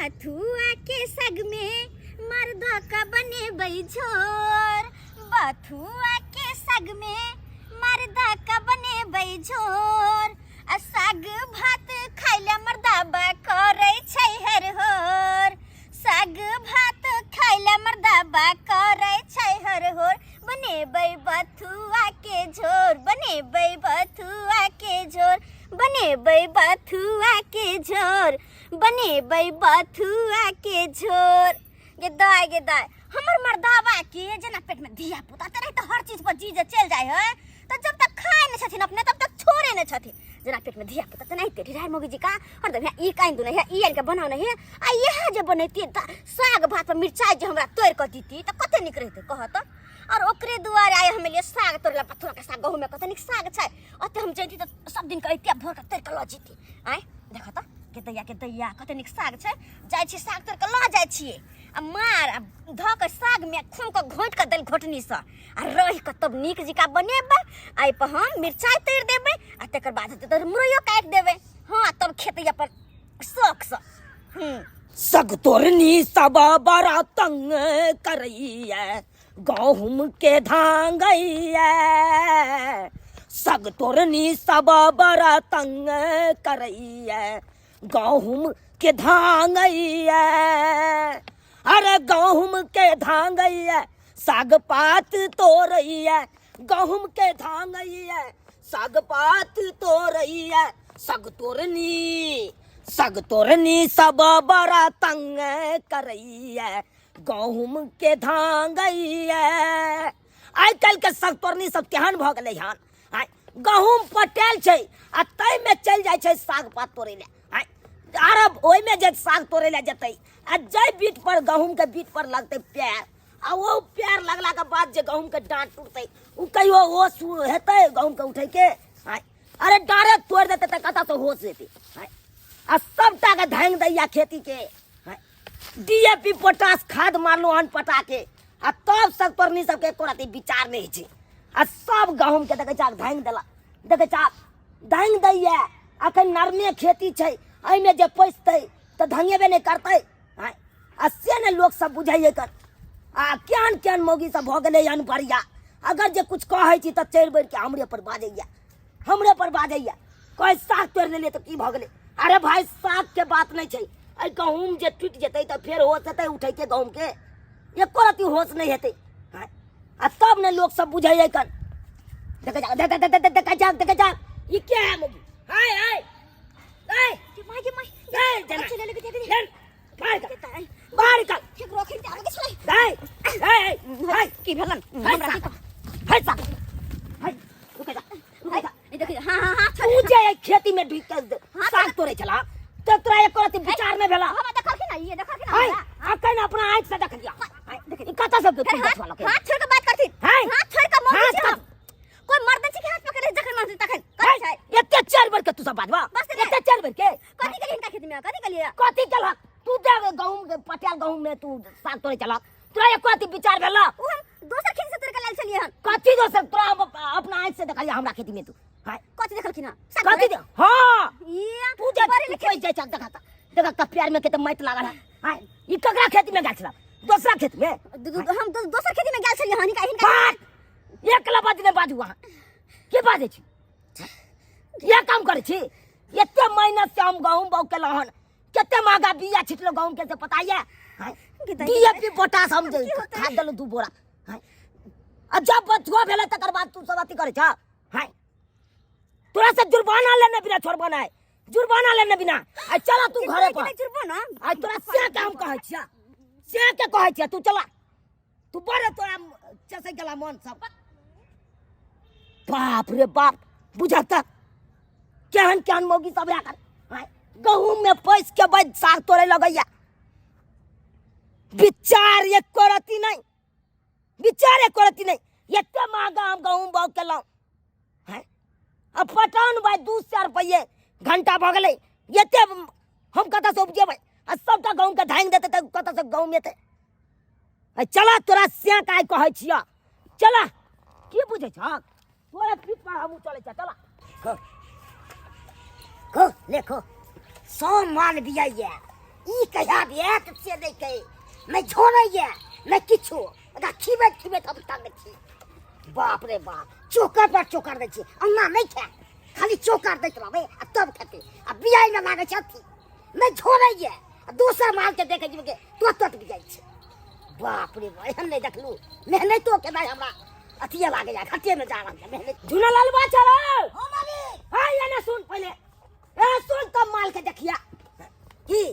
बथुआ के सग में मर्दा का बने बैझोर। बथुआ के सग में मर्दा का बने बैझोर। आ साग भात खाइला मर्दा बा करे छै हर होर। साग भात खाइला मर्दा बा करे छै हर होर। बनेबै बथुआ के झोर, बनेबै बथुआ के झोर, बनेबै बथुआ के झोर, बनेबै बथुआ के झोर। गे दाय हमर मर्दावा के जना पेट में धिया पुता त रही त हर चीज पर जी चल जाय है त जब तक खाए न छथिन अपने तब तक छोड़े न छथिन। जना पेट में धिया पुता त नहीं तेरी राय मोगी जी का और दम ई काइन दुने है ई के बनाव नहीं आ यह जे बनैती साग भात पर मिर्चाई जे हमरा तोड़ क दीती त कते निक रहते कह त। और ओकरे दुआरे आए हम लिए साग तोड़ला पथुआ के साग गहूं में कते निक साग छै अते हम जैती त सब दिन के इत्या भोर के तोड़ के ल जीती। आय देख त के दैया कते निक साग छै जाय छी साग तोड़ के ल जाय छी आ मार ध के साग में खून के घोंट के दल घोटनी से आ रह के तब निक जिका बनेबै। आई पर हम मिर्चाई तोड़ देबै आ तकर बाद त मुरैयो काट देबै। हां तब खेतैया पर शौक से सग तोरनी सब बड़ा तंग करैया गहूम के धांगैया। सग तोरनी सब बड़ा तंग करैया गहूम के धांगैया। अरे गहूम के धांगैया साग पात तोरैया गहूम के धांगैया साग पात तोरैया। सग तोरनी सब बड़ा तंग करैया गहूम के धांगैया। आइ काल्हि के सग तोरनी सब केहन भ गेलै हन। आइ गहूम पटेल छै आ तै में चल जाय छै साग पात तोड़ै ले। आइ अरब ओइ में जे साग तोड़ै ले जेतै आ जै बीट पर गहूम के बीट पर लगतै पैर आ वो पैर लगला के बाद जे गहूम के डांट टूटतै उ कहियो होश हेतै गहूम के उठै के। आइ अरे डायरेक्ट तोड़ देतै त कतऽ से होश हेतै। आइ आ सबटा के धांग दैया खेती के डीएपी पोटास खाद मारलो हन पटा के आ तब सब तोरनी सब के एको रति विचार नहीं छै आ सब गहूम के देखे छा धांग देला देखे छा धांग दैया। अखन नरमे खेती छै एहि में जे पैसतै त धांगेबे नहीं करतै। आ से ने लोग सब बुझाइए कर आ केहन मौगी सब भ गेलै हन बढ़िया। अगर जे कुछ कहै छी त चढ़ बढ़ के हमरे पर बाजैया कोई साग तोड़ लेले त की भ गेलै। अरे भाई साग के बात नहीं छै आई गहूम जे टूट जेतै त फेर होश हेतै उठै के गहूम के एको रति होश नहीं हेतै। आ तब ने लोग सब बुझाइए कर देखे जा ये क्या है मौगी। हाय हाय हाय माय जना चले ले के दे बाहर निकल ठीक रोखे ते आगे चले हाय हाय की भेलन हमरा की हाय साग हाय रुक जा ये देख हां तू जे खेती में ढुक के साग तोड़े चला त तोरा एको रति विचार नहीं भेला। हम देखल की ना ये देखल की ना हाय अखन अपना आंख से देख लिया देख कता सब तू बचवा लगे हाथ छोड़ के बात करती हाथ छोड़ के मोगी छी हम कोई मर्दन छी के हाथ पकड़े जखन मानती तखन कथि छै एते चार बार के तू सब बाजवा एते चार बार के कथि के इनका खेत में कथि के लिए कथि केलक तू दे गहूम के पटियाल गहूम में तू साग तोड़े चला तोरा एको रति विचार भेला। उ हम दोसर खेत से तोड़ के लाल चलिए हन कथि दोसर तोरा अपना आंख से देखलिया हमरा खेती में तू हाय कथि देखल की ना कथि दे हां ये तू जे कोई जाय चक देखा प्यार में के त मैट लागल है। हाय ई ककरा खेती में गाछ छला दोसरा खेत में हम दोसर खेती में गेल छलिए हन का एक लबद ने बाजू वहां के बाजे छी ये काम करे छी एते मेहनत से हम गहूम बौ केला हन केते महंगा बिया छिटलो गहूम के से पता ये डीएपी पोटास हम जे खाद देलो 2 बोरा। हाय आ जब बचुआ भेले तकर बाद तू सब अथी करे छ। हाय तोरा से जुर्माना लेने बिना छोड़बो नै जुर्माना लेने बिना आ चला तू घरे पर जुर्माना आ तोरा से काम कहै छिया से के कहै छिया तू चला तू बड़े तोरा चसे गेला मन सब बाप रे बाप बुझाता केहन मौगी सब आकर गहूम में पैस के बाद साग तोड़े लगैया। विचार एको रति नहीं एते महंगा हम गहूम बौ केलौ है अब पटान भाई 200 रुपये घंटा भ गेलै एते हम कत से उपजेबै आ सबटा गहूम के धांग देते त कत से गहूम एते। चला तोरा से काय कहै छिया चला की बुझै छ तोरा पीठ पर हम चले छ चला खो देखो सो मान दिया ये ई कहिया बियात से नहीं कहे मैं छोड़ैया मैं किछो अगर खिबे तब तक छी बाप रे बाप चोकर पर चोकर दै छी अन्ना नहीं खाए खाली चोकर दैत रहबे आ तब खेते आ बियाह में लागे छथि मैं छोड़ैया दूसरा माल के देखे जीव के तुरत बिजाई छै बाप रे भाई हम नहीं देखलू मेहनतो के भाई हमरा अथिया लागे जा खटिए में जा रहा मेहनत झूला लाल बा चलो हो मालिक हां ये ना सुन पहले ए सुन तब माल के देखिया की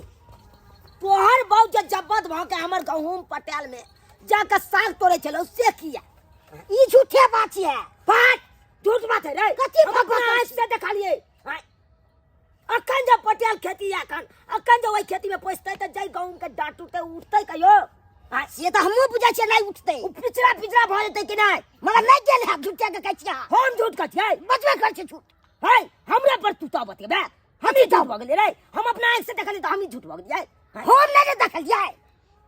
तोहर बहुत जे जब्बत भ के हमर गहूम पटेल में जाकर साग तोड़े चलो से किया ई झूठे बात है बात झूठ बात है रे कथि बात से देखा लिए अखन जब पटेल खेती अखन जो वही खेती में पोसते त जाई गहूम के डांट उठते उठते कहियो से तो हमहु बुझा छै नहीं उठते पिछड़ा भ जते कि नहीं मला नहीं गेल है झूठे के कहै छिया हम झूठ कहै छियै बचबे कर छै झूठ है हमरा पर तू तो बतेबे हम ही झूठ भ गेलै रे हम अपना आंख से देखली तो हम ही झूठ भ गेलियै हम नहीं देखलियै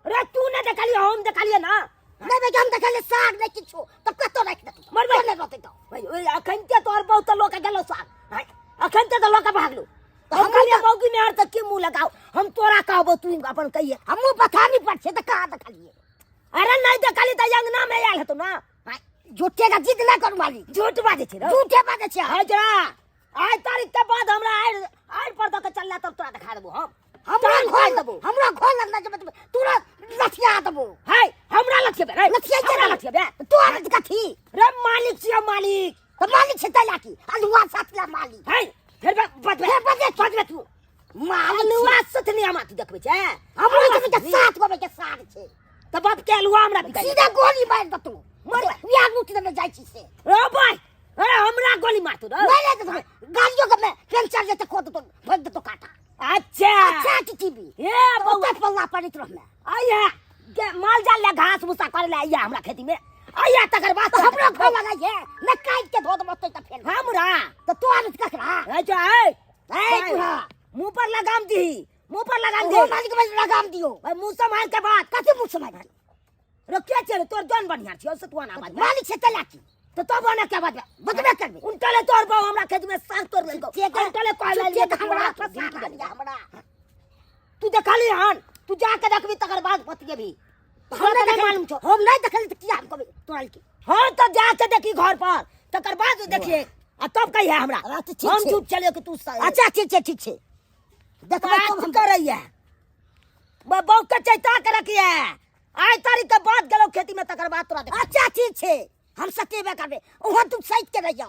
रे तू नहीं देखलियै हम देखलियै ना नहीं बे हम देखलियै साग नहीं किछो त कतो राख दे मरबे नहीं रहते तो भाई ओए अखन के तोर बहुत लोग के गेलो साग अखन के तो लोग भागलो हम कहलिए मौगी में हर तक के मुंह लगाओ हम तोरा कहबो तू अपन कहिए हमहु पता नहीं पड़ छै त कहां देखलिए अरे नहीं देखली त अंगना में आयल हतो ना झूठे का जिद ना करू माली झूठ बाजे छै रे झूठे बाजे छै हाजरा आज तारीख के बाद हमरा आइ पर तक चलला तब तोरा दिखा देबो हमरा खोल देबो हमरा खोल लगना जब तुरंत लठिया देबो है हमरा लठिया रे लठिया केना लठिया बे तू आ कथी रे मालिक छियो मालिक त मालिक छै तला की अलुआ साथला मालिक है फिर बजे तू मालुआ सतनी माटी देखबे छै हमरा के साथ गबे के साथ छै त बाप के अलुआ हमरा बिका सीधा गोली मार दे तू मर या मुठ दे जाई छी से ओ भाई अरे हमरा गोली मार तू नहीं दे गालियो के मैं पेंचर जेते खोद तो भग दे तो काटा अच्छा टीवी ए बउआ पल्ला पड़ित रहना आया माल जाल ले घास भूसा करे ले आया हमरा खेती में आया तकर बाद हमरा घर लगाइए न काट के धो दे मत त फेर हमरा त तो आन ककरा ए जा ए पूरा मुंह पर लगाम दी मुंह पर लगाम दे मालिक में लगाम दियो भाई मुंह संभाल के बात कथि मुंह संभाल रो के चले तोर जन बढ़िया छियो से तू आना बात मालिक से तला की तो बना क्या बात बतबे करबे उनटले तोर बाऊ हमरा खेत में साग तोड़ लेको उनटले कहले ले हमरा तू देखली हन तू जाके देखबी तकर बाद बतिए भी हमरा नहीं मालूम छो हम नहीं देखली त की हम कहबे तोरा की हां तो जाके देखी घर पर तकर बाद देखिए आ तब कहिए हमरा हम चुप चलियो कि तू अच्छा ठीक छै देखबे हम करैया बाऊ के चैता के रखिए आज तारीख के बाद गेलो खेती में तकर बाद तोरा देख अच्छा ठीक छै हम सकेबे करबे ओहो तू सहित के रहिया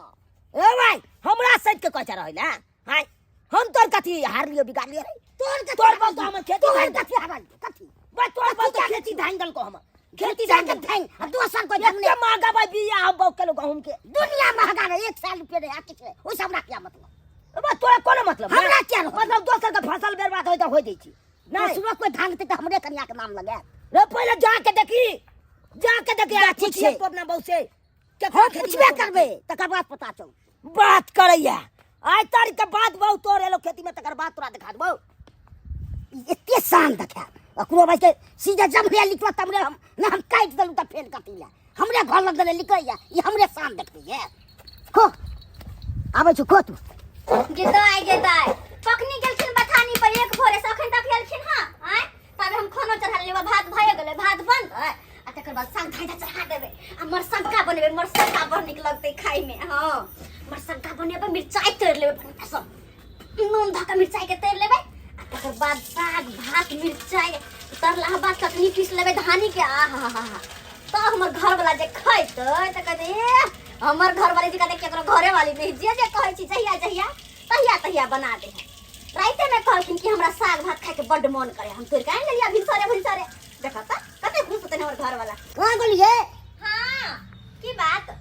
ए भाई हमरा सहित के कहचा रहै ना हाय हम तोर कथि हार लियो बिगाड़ लियो रे तोर बात हमर खेती धान कथि हार कथि बा तोर बात खेती धान दल को हम खेती धान के धान अब दोसर को हमने महंगा भाई बिया हम बहु किलो गहूम के दुनिया महंगा रे 1 साल रुपया रे आके रे ओइ सब क्या मतलब बा तोरा कोनो मतलब हमरा क्या मतलब दोसर के फसल बर्बाद होय त होय दै छी नहीं सुनो कोई धान के त हमरे कन्या के नाम लगे रे पहले जाके देखी ठीक छै तो अपना बहु से हम पूछबे करबे तकर बाद पता चल बात करैया आज तारीख के बाद बहु तोर एलो खेती में तकर बाद तोरा दिखा देबो एते शान देखा अकरो भाई के सीधा जब ले लिखवा तमरे हम ना हम काट दलु त फेल कटिला हमरे घर लग दे लिखैया ई हमरे शान देखबे है को आबै छ को तू गेदाय पकनी गेलखिन बथानी पर एक भोरे से अखन तक गेलखिन हां आय तब हम खाना चढ़ा लेबा भात भए गेलै भात बन आ तकर बाद साग धाइदा चढ़ा देबे आ मरसंका बनेबे मरसंका बड़ निक लगतै खाइ में हां मरसंका बनेबे मिरचाई तोड़ लेबे सब नून धका मिरचाई के तोड़ लेबे आ तकर बाद साग भात मिरचाई तरला बाद चटनी पीस लेबे धानी के आहा तो हमर घर वाला जे खैतै त कहते हमर घर वाली जी का देख केकरो घरे वाली नहीं जे कहै छी तहिया बना दे राइते में कहलखिन कि हमरा साग भात खाए के बड्ड मन करे हम तोर काहे लेलिया भिनसरे देखा त कते खुश होते हमर घर वाला कहां गेलिए हां की बात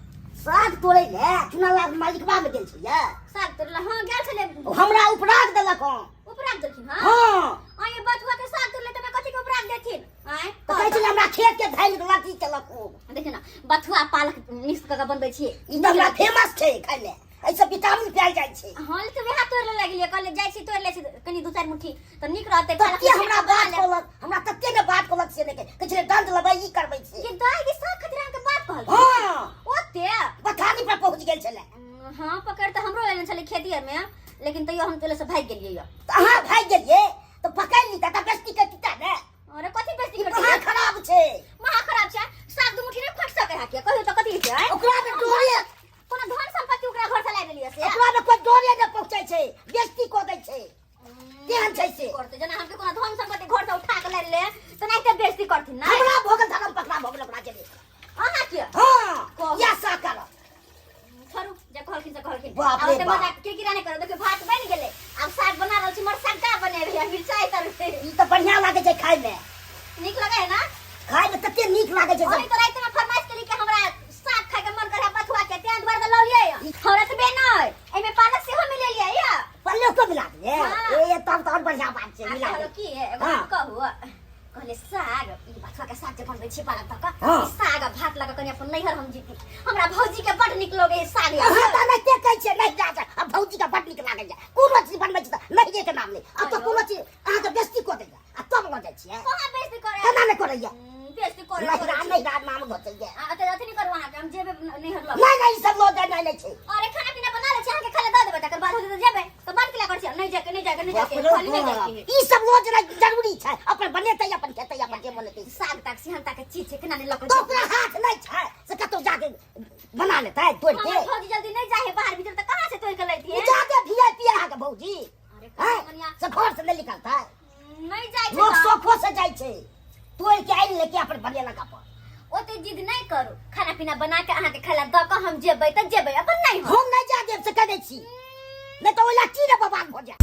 साग तोड़े ले चुना लाग मालिकवा में गेल छियै साग तोड़ला हां गेल छले हमरा उपराग देलक उपराग देलखिन हां आ ये बथुआ के साग तोड़ले त कथि के उपराग देथिन आय तो कहै छी हमरा खेत के धान के लाठी चलक देखिन ना बथुआ पालक मिक्स क के बनबै छी ई हमरा फेमस छै खाइ ले ऐसे विटामिन पाल जाय छै हां ले तो वेहा तोड़ले लागिले कहले जाय छी तोड़ ले छी कनी दू चार मुट्ठी त निक रहते तत्ते हमरा बात कहलक हमरा तत्ते ने बात कहलक से ने कहै दंड लबै ई करबै छै ये दाई के साग खतरा के बात कहल हां ओते बथानी पर पहुंच गेल छले हां पकड़ त हमरो लेने छले खेती में लेकिन तइयो हम तोले से भाग गेलियै हां भाग गेलियै तो पकड़ ली त बेस्ती के बेइज्जती करथिन ना हमरा भोगल धर्म पकड़ा भोगल ओकरा के अहाँ के हां या सा कर छोड़ू जे कहलखिन से कहलखिन बाप रे अब बाप। मजाक के गिरा नहीं करो देखो भात बन गेले अब साग बना रहल छी मर साग का बने रही मिरचाई तर ई त बढ़िया लागे छै खाय में नीक लगे है ना खाय में तते नीक लागे छै ओही तो रात में फरमाइश करी के हमरा साग खाए के मन करे बथुआ के तें द्वार द लौलिए हमरा से बे नहीं एमे पालक से हम ले लिया या पल्ले को मिला दे हाँ। ए तब तो और बढ़िया बात छै मिला कहलो दे की है एगो हाँ। कहू कहले साग ई बथुआ के साग जे बनबै छी पालक तक हाँ। ई साग आ भात लगा कनी अपन नैहर हम जीती हमरा भौजी के बड निक लगे साग या हां त नहीं के कहै छै नहीं जा जा अब भौजी का बड नीक लागे छै कोनो चीज बनबै छी त नहीं जे के नाम ले अब तो कोनो चीज अहाँ के बेइज्जती कर देगा आ तब लग जाइ छियै कहां बेइज्जती करे केना नहीं करैया बेइज्जती करे नहीं रात नाम घोचै छै आ त अथी नहीं करू अहाँ के हम जेबे नैहर लग नहीं नहीं सब लोग नहीं ले छै अरे खाना पीना बना ले छी अहाँ के खाले द देबै तकर बाद होते तो जेबे तो बात के कर छी नहीं जाके खाली नहीं जाके ई सब रोज जरूरी छै अपन बनेतै अपन खेतै अपन जे बोलतै साग तक सिहन तक के चीज छै केना नहीं लग तो ओकरा हाथ नहीं छै से कतौ जाके बना लेतै तोड़ के हमार भौजी जल्दी नहीं जाए बाहर भीतर त कहां से तोड़ के लैती है जाके वीआईपी अहाँ के भौजी अरे हैं कनिया से घर से नहीं निकलतै नहीं जाए लोग छै सोफो से जाइ छै तोड़ के आइ लेके अपन बनेलक अपन ओते जिद नहीं करू खाना पीना बना के अहाँ के खाला द के हम जेबै त जेबै अपन नहीं हो हम नहीं जा देब से कह दै छी नहीं तो ओला की रे बर्बाद हो जाए